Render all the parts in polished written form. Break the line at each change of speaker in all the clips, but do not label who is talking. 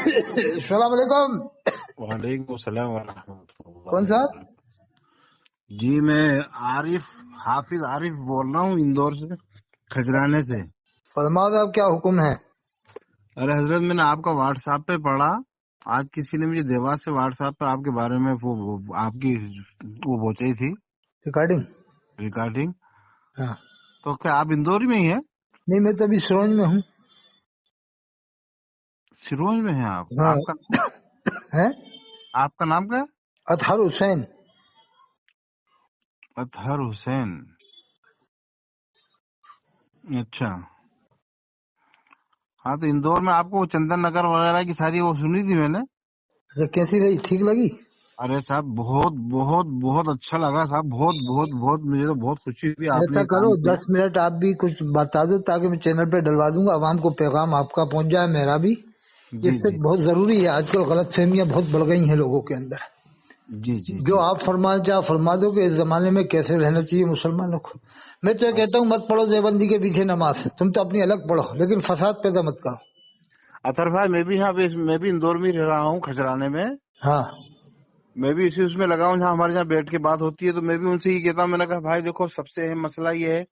السلام علیکم.
وعلیکم السلام ورحمۃ اللہ
کون صاحب؟
وبرکاتہ. جی میں حافظ عارف بول رہا ہوں اندور سے، کھجرانے سے.
فرماؤ صاحب کیا حکم ہے؟
ارے حضرت میں نے آپ کا واٹس ایپ پہ پڑھا، آج کسی نے مجھے دیواس سے واٹس ایپ پہ آپ کے بارے میں آپ کی وہ پہنچائی تھی ریکارڈنگ.
ہاں.
تو کیا آپ اندور میں ہی ہیں؟
نہیں میں تو ابھی سرونج میں ہوں.
سروج میں ہیں آپ؟
ہاں.
آپ کا نام کیا ہے؟
اطہر حسین.
اطہر حسین. اچھا ہاں، تو اندور میں آپ کو چندن نگر وغیرہ کی ساری وہ سنی تھی میں نے.
اچھا کیسی رہی؟ ٹھیک لگی؟
ارے صاحب بہت بہت بہت اچھا لگا صاحب، بہت بہت بہت مجھے تو بہت خوشی ہوئی آپ نے
ایسا
یہ
کرو
کام کیا.
10 منٹ آپ بھی کچھ بتا دو تاکہ میں چینل پہ ڈلوا دوں گا، عوام کو پیغام آپ کا پہنچ جائے، میرا بھی.
جی
اس سے
جی
بہت ضروری ہے. آج کل غلط فہمیاں بہت بڑھ گئی ہیں لوگوں کے اندر.
جی جی
جو
جی
آپ فرما دو کہ اس زمانے میں کیسے رہنا چاہیے مسلمانوں کو. میں تو یہ کہتا ہوں مت پڑھو دیوبندی کے پیچھے نماز، تم تو اپنی الگ پڑھو لیکن فساد پیدا مت کرو.
اطہر بھائی میں بھی اندور میں ہی رہ رہا ہوں، کھجرانے میں.
ہاں
میں بھی اس میں لگا ہوں جہاں ہمارے یہاں بیٹھ کے بات ہوتی ہے، تو میں بھی ان سے یہ کہتا ہوں. میں نے کہا بھائی دیکھو، سب سے اہم مسئلہ یہ ہے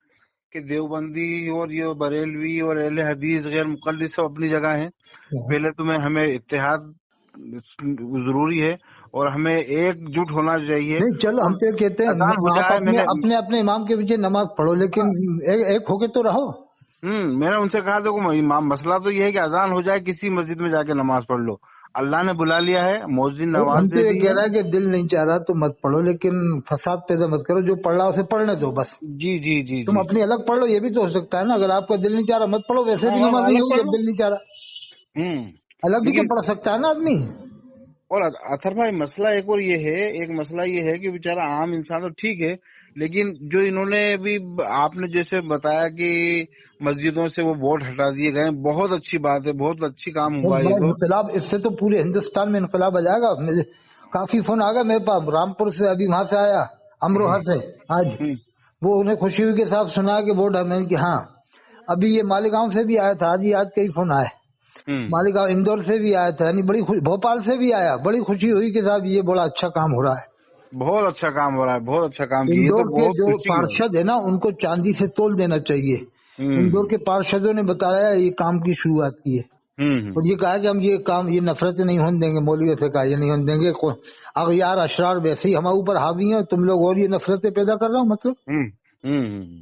کہ دیوبندی اور یہ بریلوی اور اہل حدیث غیر مقلد سب اپنی جگہ ہیں. پہلے ہمیں اتحاد ضروری ہے اور ہمیں ایک جٹ ہونا چاہیے.
نہیں چلو ہم
اور
تو یہ کہتے ہیں
اذان ہو
آپ
جائے،
اپنے اپنے امام کے پیچھے نماز پڑھو لیکن ایک ہو کے تو رہو.
میں نے ان سے کہا دیکھو مسئلہ تو یہ ہے کہ اذان ہو جائے، کسی مسجد میں جا کے نماز پڑھ لو. اللہ نے بلا لیا ہے، مؤذن نواز
ہم تو
دے
یہ
دی
کہہ
ہے.
رہا ہے کہ دل نہیں چاہ رہا تو مت پڑھو لیکن فساد پیدا مت کرو. جو پڑھ رہا اسے پڑھنے دو بس.
جی جی جی
تم
جی
اپنی الگ پڑھ لو، یہ بھی تو ہو سکتا ہے نا. اگر آپ کا دل نہیں چاہ رہا مت پڑھو، ویسے بھی
ہاں
نماز نہیں
الگ
ہوگی
پڑھ
جب
لو.
دل نہیں چاہ رہا. الگ بھی تو
لیکن
پڑھ سکتا ہے نا آدمی.
اور اطہر بھائی مسئلہ ایک مسئلہ یہ ہے کہ بیچارہ عام انسان تو ٹھیک ہے، لیکن جو انہوں نے ابھی آپ نے جیسے بتایا کہ مسجدوں سے وہ بورڈ ہٹا دیے گئے، بہت اچھی بات ہے، بہت اچھی کام
بہت
ہوا یہ
بڑا
تو.
انقلاب، اس سے تو پورے ہندوستان میں انقلاب آ جائے گا. مجھے کافی فون آ گیا میرے پاس، رامپور سے ابھی وہاں سے آیا، امروہہ سے آج.
ہوں،
وہ انہیں خوشی ہوئی کے ساتھ سنا کہ بورڈ ہے. میں نے کہ ہاں. ابھی یہ مالیگاؤں سے بھی آیا تھا، آج کئی فون آئے.
ہوں.
مالیگاؤں اندور سے بھی آیا تھا، یعنی بھوپال سے بھی آیا. بڑی خوشی ہوئی کہ صاحب یہ بڑا اچھا کام ہو رہا ہے.
بہت اچھا کام ہو رہا ہے، بہت اچھا کام کیا، یہ تو
اندور کے
بہت
جو
خوشی کی بات
پارشد ہے نا ان کو چاندی سے تول دینا چاہیے. اندور کے پارشدوں نے بتایا یہ کام کی شروعات کی ہے اور یہ کہا کہ ہم یہ کام، یہ نفرتیں نہیں ہونے دیں گے. مولویوں سے کہا یہ نہیں ہونے دیں گے. اغیار اشرار ویسے ہی ہمارے اوپر حاوی ہیں، تم لوگ اور یہ نفرتیں پیدا کر رہا ہو. مطلب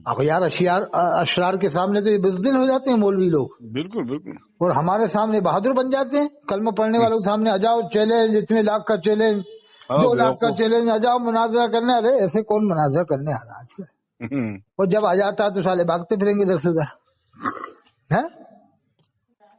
اغیار اشرار کے سامنے تو یہ بزدل ہو جاتے ہیں مولوی لوگ،
بالکل بالکل.
اور ہمارے سامنے بہادر بن جاتے ہیں. کلمہ پڑھنے والوں کے سامنے آ جاؤ، چیلنج اتنے لاکھ کا چیلنج، 2 لاکھ کا چیلنج، آ جاؤ مناظرہ کرنے. ارے ایسے کون مناظرہ کرنے آ رہا ہے؟ اور جب آ جاتا ہے تو سالے بھاگتے پھریں گے 10,000.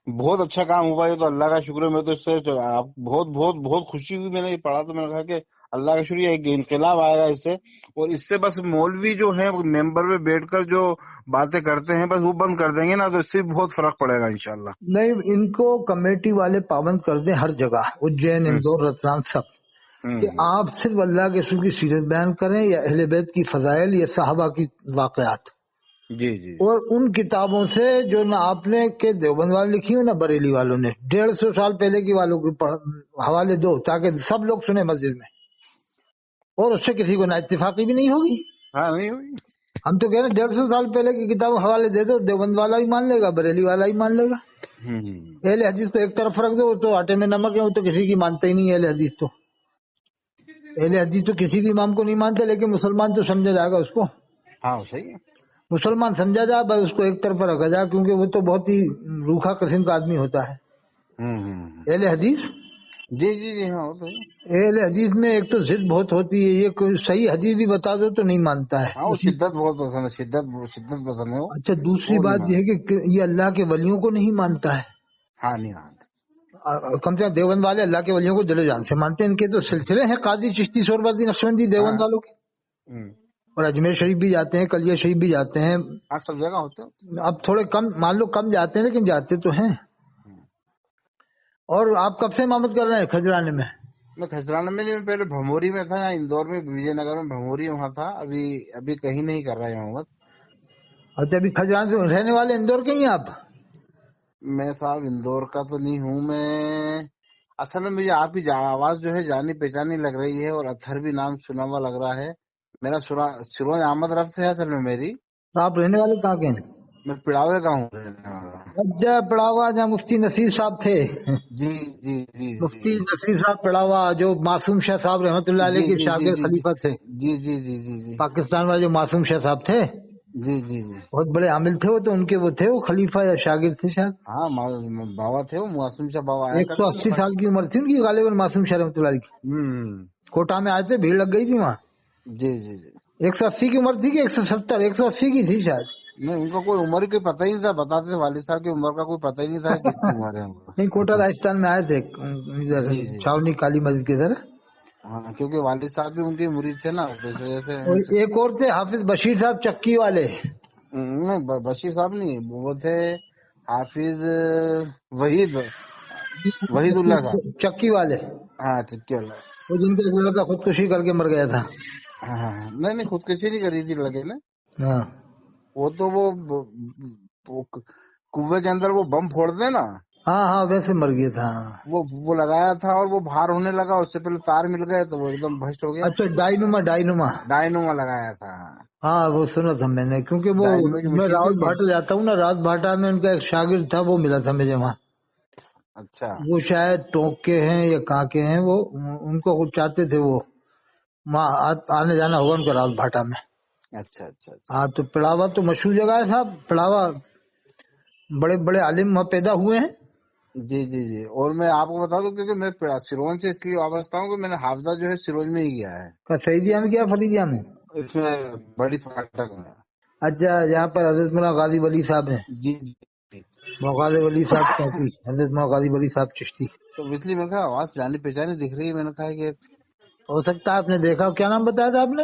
بہت اچھا کام ہوا یہ تو، اللہ کا شکر ہے. میں تو اس سے آپ بہت بہت بہت خوشی ہوئی. میں نے یہ پڑھا تو میں نے کہا کہ اللہ کا شکر، ایک انقلاب آئے گا اس سے. اور اس سے بس مولوی جو ہیں ممبر میں بیٹھ کر جو باتیں کرتے ہیں بس وہ بند کر دیں گے نا، تو اس سے بہت فرق پڑے گا انشاءاللہ.
نہیں ان کو کمیٹی والے پابند کر دیں ہر جگہ، اجین اندور رتلام سب، کہ آپ صرف اللہ کے رسول کی سیرت بیان کریں یا اہل بیت کی فضائل یا صحابہ کی واقعات،
جی جی
اور ان کتابوں سے جو نہ آپ نے کہ دیوبند والے لکھی ہو نہ بریلی والوں نے 150 سال پہلے کی والوں کے حوالے دو تاکہ سب لوگ سنیں مسجد میں، اور اس سے کسی کو نہ اتفاقی بھی نہیں ہوگی.
ہاں نہیں ہوئی.
ہم تو کہہ رہے ہیں 150 سال پہلے کی کتاب حوالے دے دو، دیوبند والا بھی مان لے گا، بریلی والا بھی مان لے گا. اہل حدیث کو ایک طرف رکھ دو، وہ تو آٹے میں نمک ہے، وہ تو کسی کی مانتے ہی نہیں ہے. اہل حدیث تو کسی بھی امام کو نہیں مانتے، لیکن مسلمان تو سمجھا جائے گا اس کو.
ہاں صحیح ہے.
مسلمان سمجھا جائے بس، اس کو ایک طرف رکھا جائے، کیونکہ وہ تو بہت ہی روکھا قسم کا آدمی ہوتا ہے. اہل حدیث،
جی جی جی ہاں ہوتا ہے.
اہل حدیث میں ایک تو ضد بہت ہوتی ہے، یہ کوئی صحیح حدیث بھی بتا دو تو نہیں مانتا ہے.
ہاں وہ شدت بہت پسند ہے، شدت پسند ہے وہ.
اچھا دوسری
وہ نہیں
بات یہ ہے کہ یہ اللہ کے ولیوں کو نہیں مانتا ہے.
ہاں نہیں مانتا.
کم سے کم دیوبند والے اللہ کے ولیوں کو دل و جان سے مانتے ہیں. ان کے تو سلسلے ہیں، قادری، چشتی، سہروردی، نقشبندی دیوبند والوں کے. اور اجمیر شریف بھی جاتے ہیں، کلیہ شریف بھی جاتے ہیں.
ہاں سب جگہ ہوتے ہیں.
اب تھوڑے کم مان لو کم جاتے ہیں لیکن جاتے تو ہیں. اور آپ کب سے امامت کر رہے ہیں کھجرانے میں؟
میں کھجرانے میں نہیں، میں پہلے بھموری میں تھا، یہاں اندور میں وجے نگر میں بھموری وہاں تھا. ابھی کہیں نہیں کر رہا ہے امامت.
اچھا ابھی کھجرانے سے رہنے والے اندور کے ہی ہیں آپ؟
میں صاحب اندور کا تو نہیں ہوں، میں اصل میں مجھے آپ کی آواز جو ہے جانی پہچانی لگ رہی ہے اور اطہر بھی نام سنا ہوا لگ رہا ہے. میرا سروج احمد رفت ہے اصل میں میری.
آپ رہنے والے کہاں کے ہیں؟
میں پڑاوے کا ہوں رہنے والا.
اجا پڑاوا جہاں مفتی نصیر صاحب تھے.
جی جی جی
مفتی نصیر صاحب پڑاوا جو معصوم شاہ صاحب رحمۃ اللہ علیہ کے شاگرد خلیفہ تھے.
جی جی جی جی جی
پاکستان والے جو معصوم شاہ صاحب تھے
جی جی جی
بہت بڑے عامل تھے وہ تو ان کے وہ تھے وہ خلیفہ یا شاگرد تھے شاید.
ہاں بابا تھے وہ معصوم شاہ بابا آیا کرتے
180 سال کی عمر تھی ان کی غالباً معصوم شاہ رحمۃ اللہ علیہ کی. کوٹا میں آئے تھے بھیڑ لگ گئی تھی وہاں.
جی جی جی
180 کی عمر تھی کہ 170 180 کی تھی شاید.
نہیں ان کا کوئی عمر کا پتہ ہی نہیں تھا. بتاتے تھے والد صاحب کی عمر کا کوئی پتہ ہی نہیں تھا کتنی عمر ہے ان کو.
نہیں کوٹا راجستھان میں آئے تھے چھاونی کالی مسجد کی طرح.
ہاں کیونکہ والد صاحب بھی ان کے مرید تھے نا اس وجہ سے.
ایک اور تھے حافظ بشیر صاحب چکی والے.
بشیر صاحب نہیں وہ تھے حافظ وحید اللہ صاحب
چکی والے.
ہاں چکی والا.
وہ جن کا ایک لڑکا خودکشی کر کے مر گیا تھا.
ہاں نہیں خودکشی نہیں کری تھی لگے نا.
ہاں
وہ تو وہ کنویں کے اندر وہ بم پھوڑتے نا.
ہاں ہاں ویسے مر گیا تھا.
وہ لگایا تھا اور وہ باہر ہونے لگا. اس سے پہلے تار مل گئے تو وہ ایک دم بھسٹ ہو گیا.
اچھا ڈائنوما
لگایا تھا.
ہاں وہ سنا تھا میں نے کیونکہ وہ میں راول بھاٹا جاتا ہوں نا. رات بھاٹا میں ان کا ایک شاگرد تھا وہ ملا تھا مجھے وہاں.
اچھا
وہ شاید ٹونک کے ہیں یا کہاں کے ہیں وہ. ان کو چاہتے تھے وہ آنے جانا ہوگا ان کا راول بھاٹا میں.
اچھا اچھا
ہاں تو پڑاوا تو مشہور جگہ ہے صاحب. پڑاوا بڑے بڑے عالم وہاں پیدا ہوئے ہیں.
جی جی جی. اور میں آپ کو بتا دوں کیونکہ میں سروج سے اس لیے وابستہ ہوں کہ میں نے حافظہ جو ہے سروج میں ہی کیا ہے.
سعیدیہ میں کیا فریدیہ میں؟
اس میں بڑی فاٹک میں.
اچھا یہاں پر حضرت مولانا غازی ولی صاحب ہیں.
جی جی
غازی ولی صاحب چشتی. حضرت مولانا غازی ولی صاحب چشتی.
تو اس لیے میں کہا آواز جانی پہچانی دکھ رہی ہے. میں نے کہا کہ
ہو سکتا ہے آپ نے دیکھا. کیا نام بتایا تھا آپ نے؟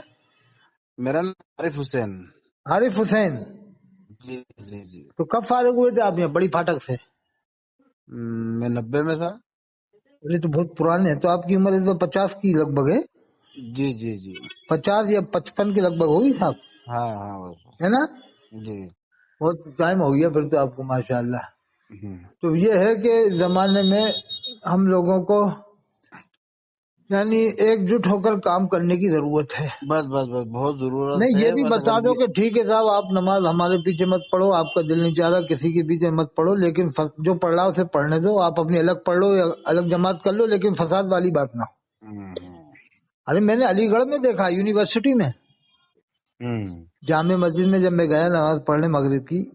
میرا نام عارف حسین.
عارف حسین.
جی جی جی. تو
کب فارغ ہوئے تھے آپ یہاں بڑی فاٹک سے؟
میں 90 میں تھا.
یہ تو بہت پرانے ہیں. تو آپ کی عمر اس وقت 50 کی لگ بھگ ہے.
جی جی جی
50 یا 55 کی لگ بھگ ہوگی صاحب.
ہاں ہاں
ہے نا.
جی
بہت ٹائم ہو گیا پھر تو آپ کو ماشاء اللہ. تو یہ ہے کہ زمانے میں ہم لوگوں کو یعنی ایک جٹ ہو کر کام کرنے کی ضرورت ہے.
بس بس بس بہت ضرورت
نہیں
ہے.
یہ بھی بتا دو کہ ٹھیک ہے صاحب آپ نماز ہمارے پیچھے مت پڑھو. آپ کا دل نہیں چاہ رہا کسی کے پیچھے مت پڑھو. لیکن جو پڑھ رہا اسے پڑھنے دو. آپ اپنی الگ پڑھ لو یا الگ جماعت کر لو لیکن فساد والی بات نہ ہو. ارے میں نے علی گڑھ میں دیکھا یونیورسٹی میں جامع مسجد میں جب میں گیا نماز پڑھنے مغرب کی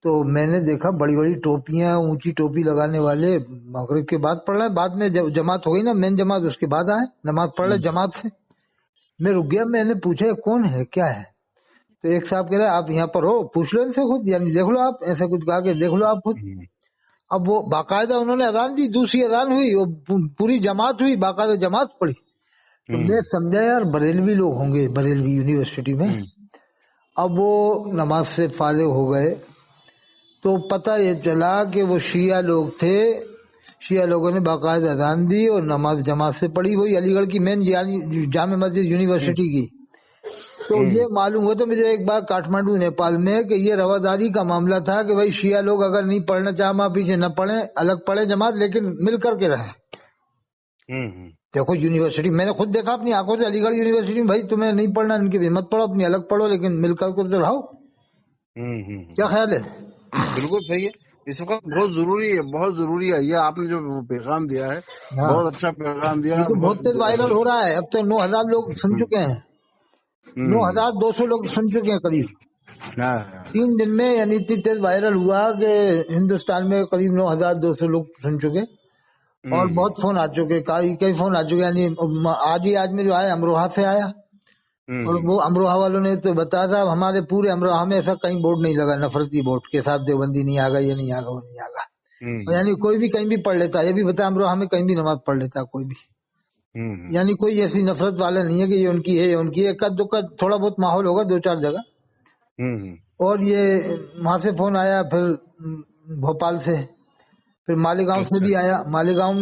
تو میں نے دیکھا بڑی بڑی ٹوپیاں اونچی ٹوپی لگانے والے مغرب کے بعد پڑھ رہے ہیں. بعد میں جب جماعت ہو گئی نا مین جماعت اس کے بعد آئے نماز پڑھ رہے جماعت سے. میں رک گیا. میں نے پوچھا کون ہے کیا ہے. تو ایک صاحب کہہ رہے آپ یہاں پر ہو پوچھ لو ان سے خود یعنی دیکھ لو آپ. ایسا کچھ کہا کہ دیکھ لو آپ خود. اب وہ باقاعدہ انہوں نے اذان دی. دوسری اذان ہوئی وہ پوری جماعت ہوئی باقاعدہ جماعت پڑھی. تو میں سمجھا یار بریلوی لوگ ہوں گے بریلوی یونیورسٹی میں. اب وہ نماز سے فارغ ہو گئے تو پتہ یہ چلا کہ وہ شیعہ لوگ تھے. شیعہ لوگوں نے باقاعدہ اذان دی اور نماز جماعت سے پڑھی. وہی علی گڑھ کی مین جامع مسجد یونیورسٹی کی. تو یہ معلوم ہوا تو مجھے ایک بار کاٹمانڈو نیپال میں کہ یہ رواداری کا معاملہ تھا کہ بھائی شیعہ لوگ اگر نہیں پڑھنا چاہے پیچھے نہ پڑھیں الگ پڑھیں جماعت لیکن مل کر کے رہیں. دیکھو یونیورسٹی میں نے خود دیکھا اپنی آنکھوں سے علی گڑھ یونیورسٹی میں. بھائی تمہیں نہیں پڑھنا ان کی مت پڑھو اپنی الگ پڑھو لیکن مل کر کے رہو. کیا خیال ہے؟
بالکل صحیح ہے. اس وقت بہت ضروری ہے بہت ضروری ہے. یہ آپ نے جو پیغام دیا ہے بہت اچھا پیغام دیا ہے.
بہت تیز وائرل ہو رہا ہے. اب تو 9,000 لوگ سن چکے ہیں. 9,200 لوگ سن چکے ہیں قریب 3 دن میں. یعنی اتنی تیز وائرل ہوا کہ ہندوستان میں قریب 9,200 لوگ سن چکے. اور بہت فون آ چکے کئی فون آ چکے. یعنی آج میں جو آیا امروہہ سے آیا اور وہ امروہہ والوں نے تو بتایا تھا ہمارے پورے امروہہ میں ایسا کہیں بورڈ نہیں لگا نفرتی بورڈ کے ساتھ دیوبندی نہیں آگا یہ نہیں آگا وہ نہیں آگا. یعنی کوئی بھی کہیں بھی پڑھ لیتا. یہ بھی بتایا امروہہ میں کہیں بھی نماز پڑھ لیتا کوئی بھی. یعنی کوئی ایسی نفرت والا نہیں ہے کہ یہ ان کی ہے یہ ان کی ہے. تھوڑا بہت ماحول ہوگا 2-4 جگہ. اور یہ وہاں سے فون آیا پھر بھوپال سے پھر مالیگاؤں سے بھی آیا. مالیگاؤں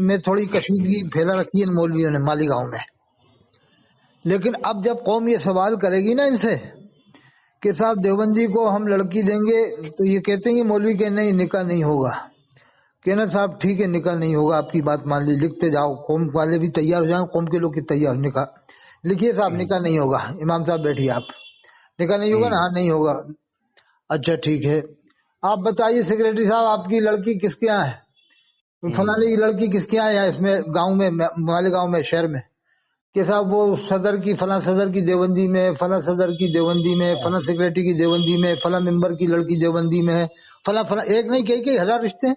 میں تھوڑی کشیدگی پھیلا رکھی ہے مولویوں نے مالیگاؤں میں. لیکن اب جب قوم یہ سوال کرے گی نا ان سے کہ صاحب دیوبندی کو ہم لڑکی دیں گے تو یہ کہتے ہیں یہ مولوی کہ نہیں نکاح نہیں ہوگا. کہنا صاحب ٹھیک ہے نکاح نہیں ہوگا، آپ کی بات مان لی، لکھتے جاؤ، قوم والے بھی تیار ہو جائیں، قوم کے لوگ تیار نکاح لکھیے صاحب، نکاح نہیں ہوگا، امام صاحب بیٹھیے آپ، نکاح نہیں ہوگا نا؟ ہاں نہیں ہوگا، اچھا ٹھیک ہے، آپ بتائیے سیکریٹری صاحب آپ کی لڑکی کس کے یہاں ہے، فلانے کی لڑکی کس کے یہاں ہے، اس میں گاؤں میں، مالیگاؤں میں، شہر میں، کہ صاحب وہ صدر کی، فلاں صدر کی دیوبندی میں، فلاں صدر کی دیوبندی میں، فلاں سیکریٹری کی دیوبندی میں، فلاں ممبر کی لڑکی دیوبندی میں ہے، فلاں فلاں، ایک نہیں کئی ہزار رشتے ہیں۔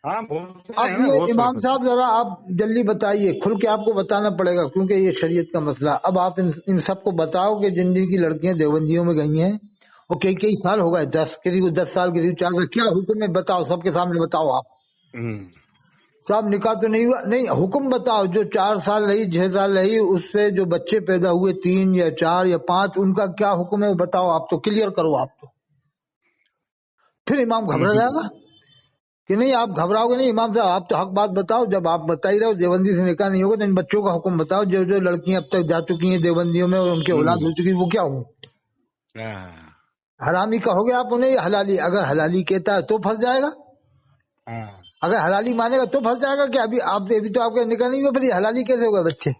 اب یہ امام صاحب ذرا آپ جلدی بتائیے، کھل کے آپ کو بتانا پڑے گا کیونکہ یہ شریعت کا مسئلہ۔ اب آپ ان سب کو بتاؤ کہ جن جن کی لڑکیاں دیوبندیوں میں گئی ہیں وہ کئی سال ہو گئے، 10 کسی کو 10 سال، کسی کو 4 سال، کیا حکم ہے بتاؤ، سب کے سامنے بتاؤ آپ۔ صاحب نکاح تو نہیں ہوا، نہیں حکم بتاؤ، جو 4 سال رہی، 6 سال رہی، اس سے جو بچے پیدا ہوئے 3 یا 4 یا 5، ان کا کیا حکم ہے وہ بتاؤ آپ، تو کلیئر کرو آپ تو۔ پھر امام گھبرا جائے گا کہ نہیں، آپ گھبراؤ گے نہیں امام صاحب، آپ تو حق بات بتاؤ، جب آپ بتا ہی رہے ہو دیوبندی سے نکاح نہیں ہوگا تو ان بچوں کا حکم بتاؤ، جو جو لڑکیاں اب تک جا چکی ہیں دیوبندیوں میں اور ان کے اولاد ہو چکی، وہ کیا ہوں؟ حرامی کہو گے آپ انہیں، حلالی؟ اگر حلالی کہتا ہے تو پھنس جائے گا، اگر حلالی مانے گا تو پھنس جائے گا کہ ابھی تو آپ کا نکاح نہیں ہوا، پھر یہ حلالی کیسے ہوگا بچے؟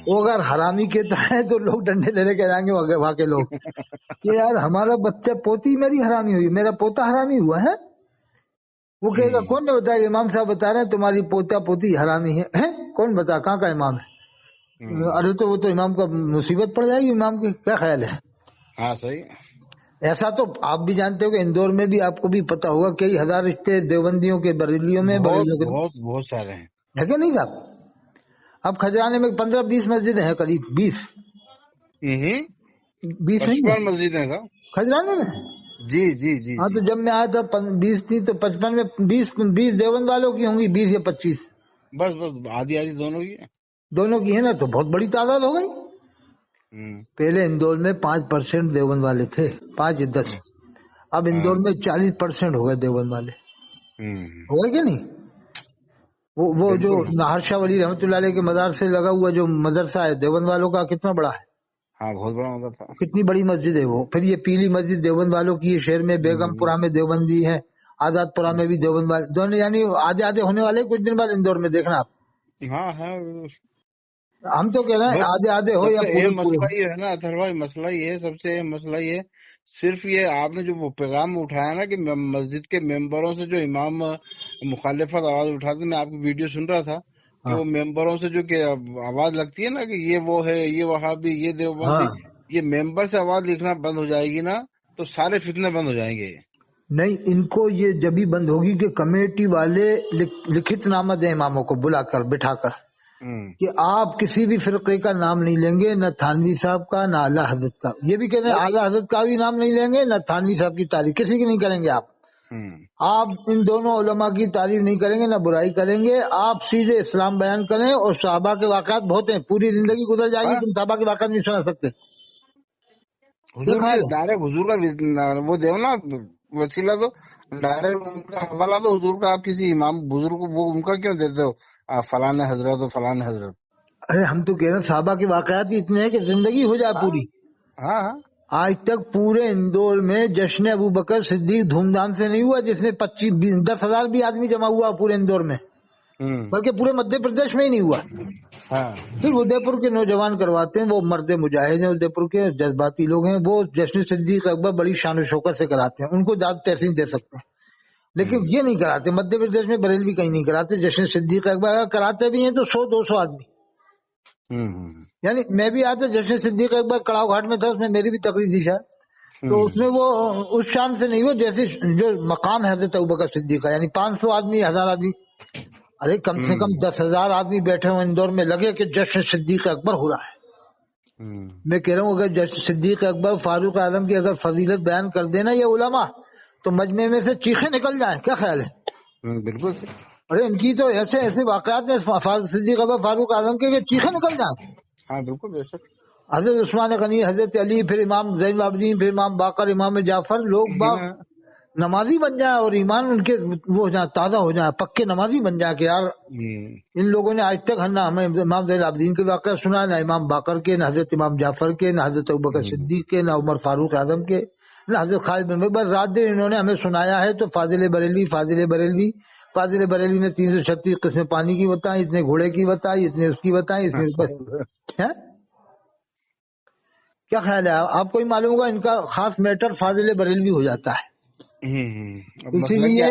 وہ اگر حرامی کہتا ہے تو لوگ ڈنڈے لے کے جائیں گے وہاں کے لوگ کہ یار ہمارا بچہ، پوتی میری حرامی ہوئی، میرا پوتا حرامی ہوا ہے۔ وہ کہے گا کون نے بتایا کہ امام صاحب بتا رہے ہیں تمہاری پوتا پوتی حرامی ہے؟ کون بتا، کہاں کا امام ہے؟ ارے تو وہ تو امام کا مصیبت پڑ جائے گی، امام کی کیا خیال ہے؟
ہاں صحیح۔
ایسا تو آپ بھی جانتے ہو کہ اندور میں بھی آپ کو بھی پتا ہوگا کئی ہزار رشتے دیوبندیوں کے، بریلیوں میں،
بہت سارے ہیں،
ہے کہ نہیں صاحب؟ اب کھجرانے میں 15-20 مسجدیں ہیں، قریب 20 نہیں ہے
مسجد ہے
کھجرانے میں؟
جی جی جی
ہاں تو جب میں آیا تھا 20 تھی تو 55 میں 20 دیوبند والوں کی ہوں گی، 20 یا 25،
بس آدھی دونوں کی
دونوں کی ہے نا، تو بہت بڑی تعداد ہو گئی۔ پہلے اندور میں 5% دیوبند والے تھے، 5 یا 10، اب اندور میں 40% ہو گئے دیوبند والے، ہو گئے کہ نہیں؟ وہ جو نہر شاہ ولی رحمۃ اللہ علیہ کے مزار سے لگا ہوا جو مدرسہ ہے دیوبند والوں کا، کتنا بڑا ہے؟
ہاں بہت بڑا مدرسہ،
کتنی بڑی مسجد ہے وہ۔ پھر یہ پیلی مسجد دیوبند والوں کی ہے، شہر میں بیگم پورہ میں دیوبندی ہے، آزاد پورہ میں بھی دیوبند والے دونوں، یعنی آدھے ہونے والے کچھ دن بعد اندور میں، دیکھنا آپ۔
ہاں
ہم تو کہہ رہے ہیں آدھے ہو یا پورے
مسئلہ یہ ہے نا اطہر بھائی، مسئلہ یہ ہے، سب سے اہم مسئلہ یہ، صرف یہ آپ نے جو پیغام اٹھایا نا کہ مسجد کے ممبروں سے جو امام مخالفت آواز اٹھاتے، میں آپ کی ویڈیو سن رہا تھا کہ وہ ممبروں سے جو کہ آواز لگتی ہے نا کہ یہ وہ ہے، یہ وہابی، یہ دیوبندی، یہ ممبر سے آواز لکھنا بند ہو جائے گی نا تو سارے فتنے بند ہو جائیں گے۔ نہیں،
ان کو یہ جبھی بند ہوگی کہ کمیٹی والے لکھت نامہ دیں اماموں کو بلا کر، بٹھا کر، کہ آپ کسی بھی فرقے کا نام نہیں لیں گے، نہ تھانوی صاحب کا نہ اعلیٰ حضرت کا، یہ بھی کہتے ہیں اعلیٰ حضرت کا بھی نام نہیں لیں گے، نہ تھانوی صاحب کی تعریف کسی کی نہیں کریں گے آپ ان دونوں علماء کی تعریف نہیں کریں گے، نہ برائی کریں گے، آپ سیدھے اسلام بیان کریں، اور صحابہ کے واقعات بہت ہیں، پوری زندگی گزر جائے گی تم صحابہ کے واقعات نہیں سنا سکتے۔
حضور کے ڈائریکٹ حضور کا وہ دو نا وسیلہ، تو ڈائریکٹ ان کا حوالہ دو حضور کا، آپ کسی امام بزرگ کو وہ ان کا کیوں دیتے ہو فلاں حضرت و فلاں حضرت؟
ارے ہم تو کہہ رہے ہیں صحابہ کے واقعات ہی اتنے ہیں کہ زندگی ہو جائے پوری۔ آج تک پورے اندور میں جشن ابو بکر صدیق دھوم دھام سے نہیں ہوا جس میں 10,000 بھی آدمی جمع ہوا پورے اندور میں، بلکہ پورے مدھیہ پردیش میں ہی نہیں ہوا۔ ٹھیک، ادے پور کے نوجوان کرواتے ہیں، وہ مرد مجاہد ہیں ادے پور کے، جذباتی لوگ ہیں، وہ جشن صدیق اکبر بڑی شان و شوکت سے کراتے ہیں، ان کو زیادہ تحسین دے سکتے ہیں، لیکن یہ نہیں کراتے، مدھیہ پردیش میں بریلوی کہیں نہیں کراتے جشن صدیق اکبر، اگر کراتے بھی ہیں تو 100-200 آدمی۔ یعنی میں بھی آتا جشن صدیق اکبر کڑاؤ گھاٹ میں تھا، اس میں میری بھی تقریر تھی شاید، تو اس میں وہ اس شان سے نہیں ہوا جیسے جو مقام ہے حضرت ابوبکر صدیق کا، یعنی 500 آدمی، 1000 آدمی، ارے کم سے کم 10,000 آدمی بیٹھے ہوئے اندور میں، لگے کہ جشن صدیق اکبر ہو رہا ہے۔ میں کہہ رہا ہوں اگر جشن صدیق اکبر فاروق اعظم کی اگر فضیلت بیان کر دینا یہ علماء تو مجمع میں سے چیخیں نکل جائیں، کیا خیال ہے؟
بالکل۔
ارے ان کی تو ایسے واقعات ہیں صدیق اکبر فاروق اعظم کے چیخیں نکل جائیں۔
ہاں بالکل بے شک۔
حضرت عثمان غنی، حضرت علی، پھر امام زین العابدین، پھر امام باقر، امام جعفر، لوگ باپ نمازی بن جائیں اور ایمان ان کے وہ ہو جائیں، تازہ ہو جائیں، پکے نمازی بن جائیں کہ یار ان لوگوں نے آج تک نہ ہمیں امام زین العابدین کے واقعہ سنا، نہ امام باقر کے، نہ حضرت امام جعفر کے، نہ حضرت ابوبکر صدیق کے، نہ عمر فاروق اعظم کے، نہ حضرت خالد بن ولید، بس رات دن انہوں نے ہمیں سنایا ہے تو فاضل بریلوی فاضل بریلوی نے 336 قسمیں پانی کی بتائی، اتنے گھوڑے کی بتائی، اتنے اس کی بتائی، کیا خیال ہے آپ کو ہی معلوم ہوگا، ان کا خاص میٹر فاضل بریلوی ہو جاتا ہے۔ اسی لیے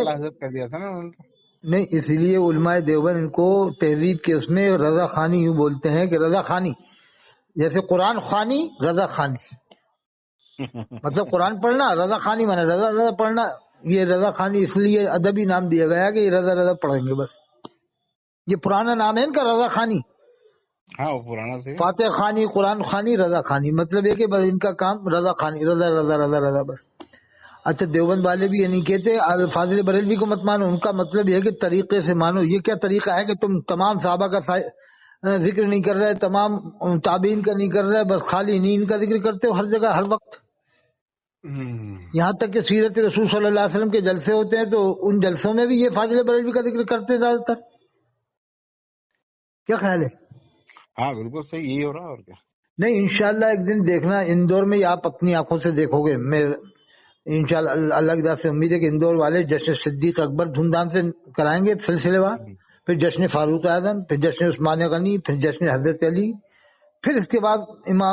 نہیں، اسی لیے علماء دیوبند ان کو تہذیب کے اس میں رضا خانی یوں بولتے ہیں کہ رضا خانی، جیسے قرآن خوانی رضا خانی، مطلب قرآن پڑھنا، رضا خانی مانا رضا رضا پڑھنا، یہ رضا خانی اس لیے ادبی نام دیا گیا کہ یہ رضا رضا پڑھیں گے بس، یہ پرانا نام ہے ان کا رضا خانی۔
ہاں وہ پرانا تھا،
فاتح خانی، قرآن خانی، رضا خانی، مطلب یہ کہ بس ان کا کام رضا خانی، رضا رضا رضا رضا بس۔ اچھا دیوبند والے بھی یہ نہیں کہتے فاضل بریلوی کو مت مانو، ان کا مطلب یہ ہے کہ طریقے سے مانو۔ یہ کیا طریقہ ہے کہ تم تمام صحابہ کا ذکر نہیں کر رہے، تمام تابعین کا نہیں کر رہے، بس خالی نیند کا ذکر کرتے ہو ہر جگہ ہر وقت، یہاں تک کہ سیرت رسول صلی اللہ علیہ وسلم کے جلسے ہوتے ہیں تو ان جلسوں میں بھی یہ فاضل بریلوی کا ذکر کرتے زیادہ تر۔ کیا خیال ہے؟
ہاں بالکل صحیح، یہی ہو رہا اور کیا۔
نہیں انشاءاللہ ایک دن دیکھنا اندور میں، آپ اپنی آنکھوں سے دیکھو گے، میں انشاءاللہ اللہ کی طرف سے امید ہے کہ اندور والے جشن صدیق اکبر دھوم دھام سے کرائیں گے سلسلے وار، پھر جشن فاروق اعظم، پھر جشن عثمان غنی، پھر جشن حضرت علی، پھر اس کے بعد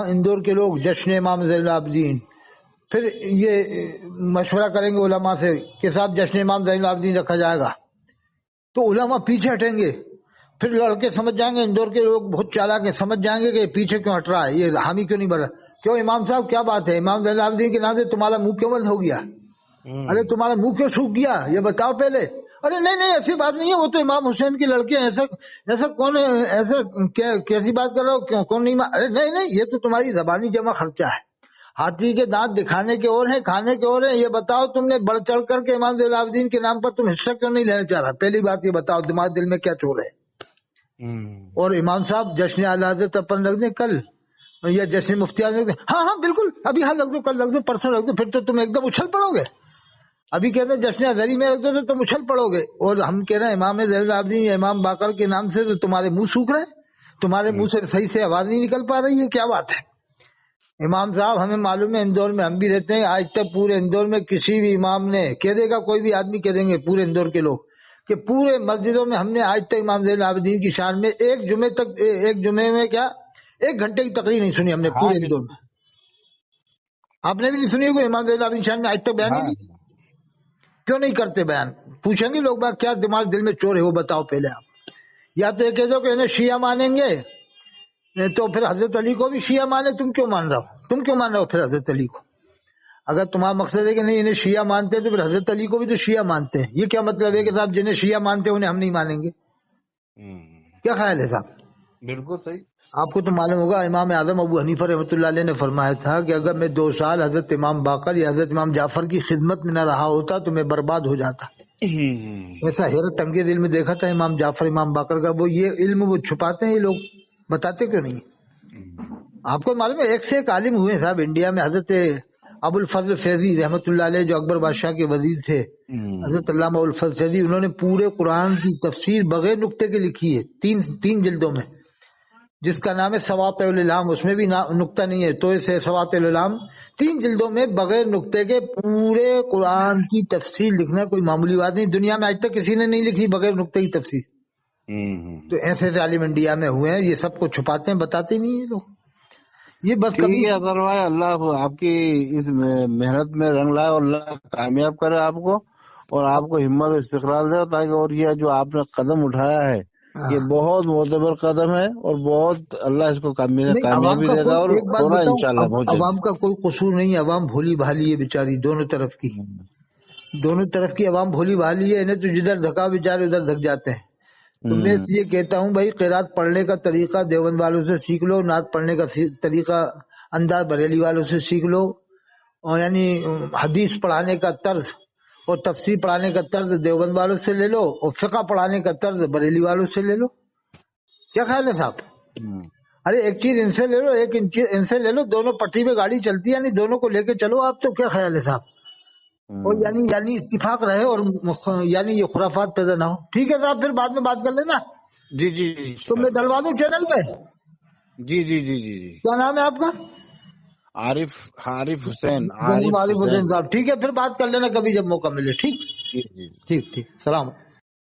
اندور کے لوگ جشن امام زین العابدین، پھر یہ مشورہ کریں گے علماء سے کہ صاحب جشن امام زین العابدین رکھا جائے گا، تو علماء پیچھے ہٹیں گے، پھر لڑکے سمجھ جائیں گے، اندور کے لوگ بہت چالاک ہیں، سمجھ جائیں گے کہ پیچھے کیوں ہٹ رہا ہے، یہ حامی کیوں نہیں بڑھ رہا، کیوں امام صاحب کیا بات ہے، امام زین العابدین کے نام سے تمہارا منہ کیوں بند ہو گیا، ارے تمہارا منہ کیوں سوکھ گیا یہ بتاؤ پہلے، ارے نہیں نہیں ایسی بات نہیں ہے، وہ تو امام حسین کے لڑکے ہیں، ایسا کون ایسا کیسی بات کر رہے ہو، کون نہیں، ارے نہیں نہیں یہ تو تمہاری زبانی جمع خرچہ ہے، ہاتھی کے دانت دکھانے کے اور ہیں کھانے کے اور ہیں، یہ بتاؤ تم نے بڑھ چڑھ کر کے امام زین العابدین کے نام پر تم حصہ کیوں نہیں لینا چاہ رہا، پہلی بات یہ بتاؤ دماغ دل میں کیا چور ہے۔ اور امام صاحب جشن اعلی حضرت اپن رکھ دیں کل، یا جشن مفتی رکھ دیں، ہاں ہاں بالکل ابھی ہاں رکھ دو، کل رکھ دو، پرسوں رکھ دو، پھر تو تم ایک دم اچھل پڑو گے، ابھی کہتے ہیں جشن ازہری میں رکھ دو تو تم اچھل پڑو گے، اور ہم کہہ رہے ہیں امام زین العابدین یا امام باقر کے نام سے تو تمہارے منہ سوکھ رہے ہیں، تمہارے منہ سے صحیح سے آواز نہیں نکل پا رہی ہے، کیا بات ہے۔ امام صاحب ہمیں معلوم ہے اندور میں ہم بھی رہتے ہیں، آج تک پورے اندور میں کسی بھی امام نے کہہ دے گا، کوئی بھی آدمی کہہ دیں گے پورے اندور کے لوگ کہ پورے مسجدوں میں ہم نے آج تک امام زین العابدین کی شان میں ایک جمعے میں کیا 1 گھنٹے کی تقریر نہیں سنی ہم نے پورے اندور میں، آپ نے بھی نہیں سنی ہوگی امام زین العابدین کی شان میں آج تک بیان نہیں کی، کیوں نہیں کرتے بیان، پوچھیں گے لوگ بات کیا دماغ دل میں چور ہے وہ بتاؤ پہلے آپ، یا تو یہ کہہ دو کہ انہیں شیعہ مانیں گے تو پھر حضرت علی کو بھی شیعہ مانے، تم کیوں مان رہے ہو پھر حضرت علی کو، اگر تمہارا مقصد ہے کہ نہیں انہیں شیعہ مانتے ہیں تو پھر حضرت علی کو بھی تو شیعہ مانتے ہیں، یہ کیا مطلب ہے کہ صاحب جنہیں شیعہ مانتے ہیں انہیں ہم نہیں مانیں گے، کیا خیال ہے صاحب؟
بالکل صحیح۔
آپ کو تو معلوم ہوگا امام اعظم ابو حنیفہ رحمۃ اللہ علیہ نے فرمایا تھا کہ اگر میں 2 سال حضرت امام باقر یا حضرت امام جعفر کی خدمت میں نہ رہا ہوتا تو میں برباد ہو جاتا، ایسا حیرت انگیز علم دیکھا تھا امام جعفر امام باقر کا، وہ یہ علم وہ چھپاتے ہیں، یہ لوگ بتاتے کیوں نہیں؟ آپ کو معلوم ہے ایک سے ایک عالم ہوئے صاحب انڈیا میں، حضرت ابو الفضل فیضی رحمۃ اللہ علیہ جو اکبر بادشاہ کے وزیر تھے، حضرت علامہ ابو الفضل فیضی، انہوں نے پورے قرآن کی تفسیر بغیر نقطے کے لکھی ہے، 3 جلدوں میں، جس کا نام ہے سواطع الالام، اس میں بھی نقطہ نہیں ہے، تو اسے سواطع الالام 3 جلدوں میں بغیر نقطے کے پورے قرآن کی تفسیر لکھنا کوئی معمولی بات نہیں، دنیا میں آج تک کسی نے نہیں لکھی بغیر نقطے کی تفسیر، تو ایسے عالم انڈیا میں ہوئے ہیں، یہ سب کو چھپاتے ہیں، بتاتے نہیں ہیں لوگ، یہ بس کبھی
اظہر بھائی اللہ آپ کی اس محنت میں رنگ لائے اور اللہ کامیاب کرے آپ کو، اور آپ کو ہمت اور استقلال دے، تاکہ اور یہ جو آپ نے قدم اٹھایا ہے یہ بہت معتبر قدم ہے، اور بہت اللہ اس کو کامیابی دے گا، اور ہونا انشاءاللہ بہت جلد۔
عوام کا کوئی قصور نہیں ہے، عوام بھولی بھالی ہے بیچاری، دونوں طرف کی عوام بھولی بھالی ہے، انہیں تو جدھر دھکا بیچارے ادھر دھک جاتے ہیں، تو میں اس لیے کہتا ہوں بھائی قرات پڑھنے کا طریقہ دیوبند والوں سے سیکھ لو، نعت پڑھنے کا طریقہ انداز بریلی والوں سے سیکھ لو، اور یعنی حدیث پڑھانے کا طرز اور تفسیر پڑھانے کا طرز دیوبند والوں سے لے لو، اور فقہ پڑھانے کا طرز بریلی والوں سے لے لو، کیا خیال ہے صاحب؟ ارے ایک چیز ان سے لے لو، ایک ان سے لے لو، دونوں پٹری پہ گاڑی چلتی ہے، یعنی دونوں کو لے کے چلو آپ، تو کیا خیال ہے صاحب؟ اور یعنی اتفاق رہے اور یعنی یہ خرافات پیدا نہ ہو، ٹھیک ہے صاحب، پھر بعد میں بات کر لینا،
جی
تو میں ڈلوا دوں چینل پہ،
جی
کیا نام ہے آپ کا؟
عارف حسین،
عارف حسین صاحب، ٹھیک ہے، پھر بات کر لینا کبھی جب موقع ملے، ٹھیک
جی
ٹھیک، سلام۔